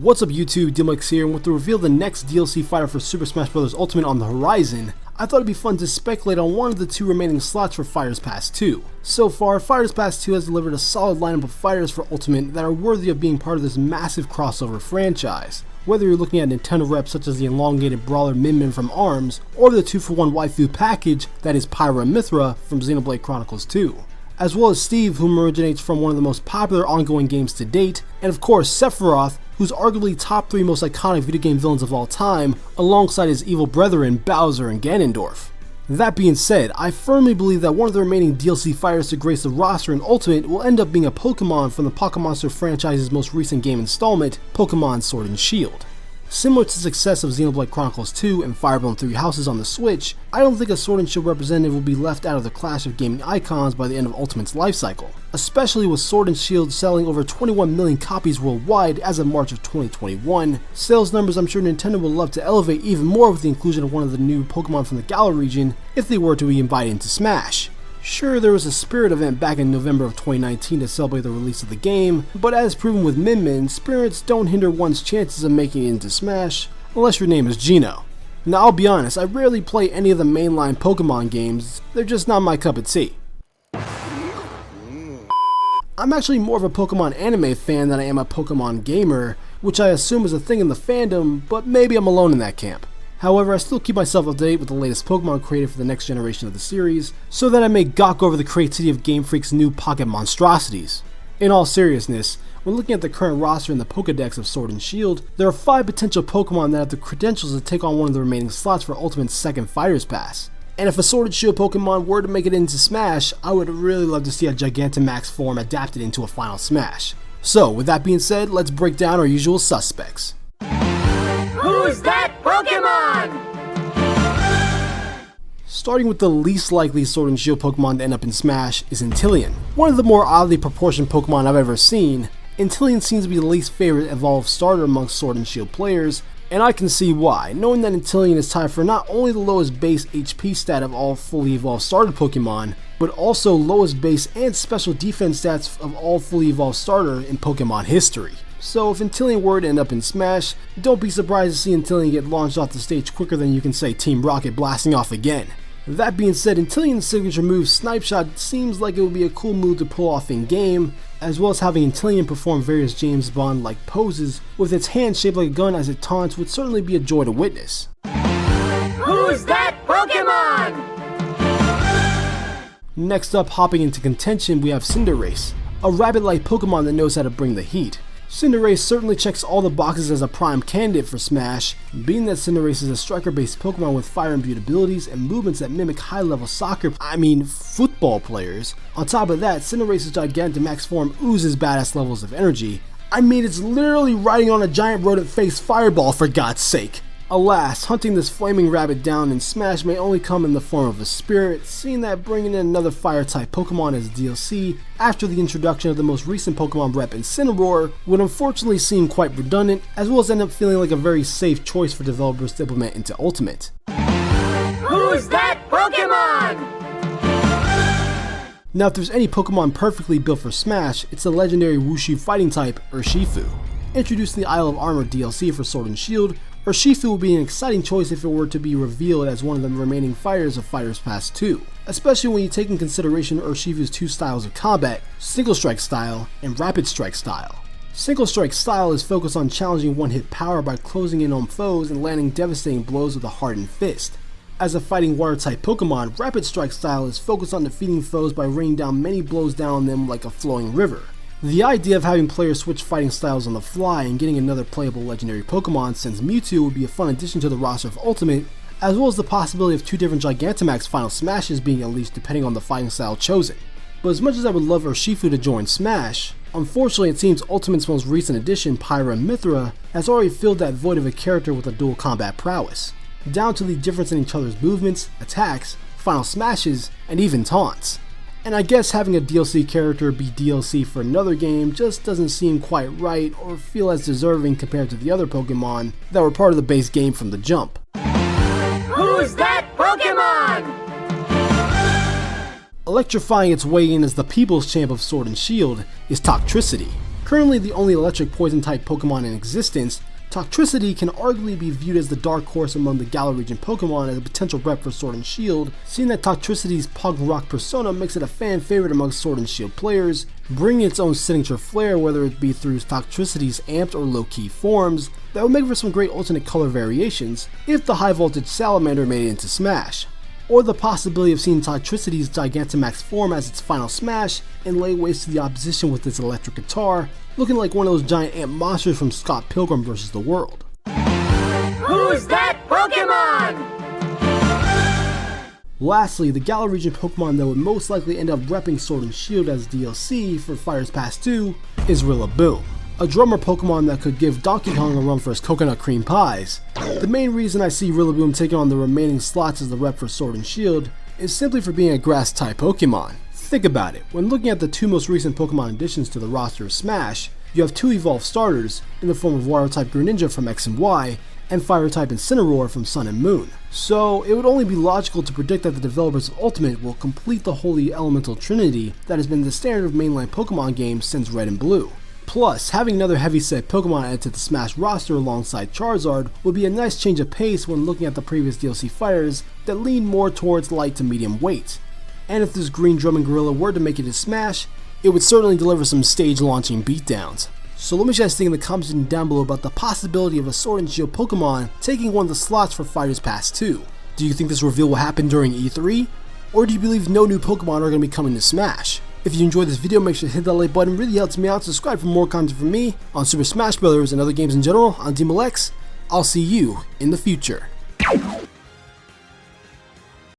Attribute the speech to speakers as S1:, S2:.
S1: What's up YouTube, DMLX here, and with the reveal of the next DLC fighter for Super Smash Bros. Ultimate on the horizon, I thought it'd be fun to speculate on one of the two remaining slots for Fighters Pass 2. So far, Fighters Pass 2 has delivered a solid lineup of fighters for Ultimate that are worthy of being part of this massive crossover franchise. Whether you're looking at Nintendo reps such as the elongated brawler Min Min from ARMS, or the 2-for-1 waifu package that is Pyra and Mythra from Xenoblade Chronicles 2. As well as Steve, whom originates from one of the most popular ongoing games to date, and of course Sephiroth, who's arguably top 3 most iconic video game villains of all time, alongside his evil brethren Bowser and Ganondorf. That being said, I firmly believe that one of the remaining DLC fighters to grace the roster in Ultimate will end up being a Pokemon from the Pokémon Monster franchise's most recent game installment, Pokemon Sword and Shield. Similar to the success of Xenoblade Chronicles 2 and Fire Emblem Three Houses on the Switch, I don't think a Sword and Shield representative will be left out of the clash of gaming icons by the end of Ultimate's lifecycle, especially with Sword and Shield selling over 21 million copies worldwide as of March of 2021, sales numbers I'm sure Nintendo would love to elevate even more with the inclusion of one of the new Pokemon from the Gala region if they were to be invited into Smash. Sure, there was a Spirit event back in November of 2019 to celebrate the release of the game, but as proven with Min Min, spirits don't hinder one's chances of making it into Smash, unless your name is Gino. Now I'll be honest, I rarely play any of the mainline Pokemon games, they're just not my cup of tea. I'm actually more of a Pokemon anime fan than I am a Pokemon gamer, which I assume is a thing in the fandom, but maybe I'm alone in that camp. However, I still keep myself up to date with the latest Pokemon created for the next generation of the series, so that I may gawk over the creativity of Game Freak's new pocket monstrosities. In all seriousness, when looking at the current roster in the Pokédex of Sword and Shield, there are 5 potential Pokemon that have the credentials to take on one of the remaining slots for Ultimate's second Fighters Pass. And if a Sword and Shield Pokemon were to make it into Smash, I would really love to see a Gigantamax form adapted into a final Smash. So, with that being said, let's break down our usual suspects.
S2: Who's that Pokemon?
S1: Starting with the least likely Sword and Shield Pokemon to end up in Smash is Inteleon. One of the more oddly proportioned Pokemon I've ever seen, Inteleon seems to be the least favorite evolved starter amongst Sword and Shield players, and I can see why, knowing that Inteleon is tied for not only the lowest base HP stat of all fully evolved starter Pokemon, but also lowest base and special defense stats of all fully evolved starter in Pokemon history. So if Inteleon were to end up in Smash, don't be surprised to see Inteleon get launched off the stage quicker than you can say Team Rocket blasting off again. That being said, Inteleon's signature move Snipe Shot seems like it would be a cool move to pull off in game, as well as having Inteleon perform various James Bond-like poses with its hand shaped like a gun as it taunts would certainly be a joy to witness.
S2: Who's that Pokemon?
S1: Next up, hopping into contention, we have Cinder Race, a rabbit-like Pokemon that knows how to bring the heat. Cinder Race certainly checks all the boxes as a prime candidate for Smash, being that Cinder Race is a striker-based Pokemon with fire-imbued abilities and movements that mimic high-level football players. On top of that, Cinder Race's Gigantamax form oozes badass levels of energy. I mean, it's literally riding on a giant rodent-faced fireball for God's sake. Alas, hunting this flaming rabbit down in Smash may only come in the form of a spirit, seeing that bringing in another fire-type Pokemon as DLC after the introduction of the most recent Pokemon rep Incineroar would unfortunately seem quite redundant, as well as end up feeling like a very safe choice for developers to implement into Ultimate.
S2: Who's that Pokemon?
S1: Now if there's any Pokemon perfectly built for Smash, it's the legendary Wushu fighting type, Urshifu. Introduced in the Isle of Armor DLC for Sword and Shield, Urshifu would be an exciting choice if it were to be revealed as one of the remaining fighters of Fighters Pass 2, especially when you take in consideration Urshifu's 2 styles of combat, Single Strike style and Rapid Strike style. Single Strike style is focused on challenging one-hit power by closing in on foes and landing devastating blows with a hardened fist. As a fighting water-type Pokemon, Rapid Strike style is focused on defeating foes by raining down many blows down on them like a flowing river. The idea of having players switch fighting styles on the fly and getting another playable legendary Pokemon since Mewtwo would be a fun addition to the roster of Ultimate, as well as the possibility of 2 different Gigantamax final Smashes being unleashed depending on the fighting style chosen. But as much as I would love Urshifu to join Smash, unfortunately it seems Ultimate's most recent addition, Pyra and Mythra, has already filled that void of a character with a dual combat prowess, down to the difference in each other's movements, attacks, final Smashes, and even taunts. And I guess having a DLC character be DLC for another game just doesn't seem quite right or feel as deserving compared to the other Pokemon that were part of the base game from the jump.
S2: Who's that Pokemon?
S1: Electrifying its way in as the People's Champ of Sword and Shield is Toxtricity, Currently the only electric poison type Pokemon in existence, Toxtricity can arguably be viewed as the dark horse among the Gala region Pokemon as a potential rep for Sword and Shield, seeing that Toxtricity's Pug Rock persona makes it a fan favorite among Sword and Shield players, bringing its own signature flair whether it be through Toxtricity's amped or low-key forms, that would make for some great alternate color variations if the high voltage Salamander made it into Smash. Or the possibility of seeing Toxtricity's Gigantamax form as its final smash and lay waste to the opposition with its electric guitar, looking like one of those giant ant monsters from Scott Pilgrim vs. the World.
S2: Who's that Pokemon?
S1: Lastly, the Gala region Pokemon that would most likely end up repping Sword and Shield as DLC for Fighters Pass 2 is Rillaboom, a drummer Pokemon that could give Donkey Kong a run for his coconut cream pies. The main reason I see Rillaboom taking on the remaining slots as the rep for Sword and Shield is simply for being a grass type Pokemon. Think about it, when looking at the two most recent Pokemon additions to the roster of Smash, you have two evolved starters in the form of Water type Greninja from X and Y, and Fire type Incineroar from Sun and Moon. So it would only be logical to predict that the developers of Ultimate will complete the holy elemental trinity that has been the standard of mainline Pokemon games since Red and Blue. Plus, having another heavy-set Pokemon added to the Smash roster alongside Charizard would be a nice change of pace when looking at the previous DLC fighters that lean more towards light to medium weight. And if this green drumming gorilla were to make it to Smash, it would certainly deliver some stage-launching beatdowns. So let me just think in the comments down below about the possibility of a Sword and Shield Pokemon taking one of the slots for Fighters Pass 2. Do you think this reveal will happen during E3? Or do you believe no new Pokemon are going to be coming to Smash? If you enjoyed this video, make sure to hit that like button, it really helps me out. Subscribe for more content from me on Super Smash Bros. And other games in general on DMLX. I'll see you in the future.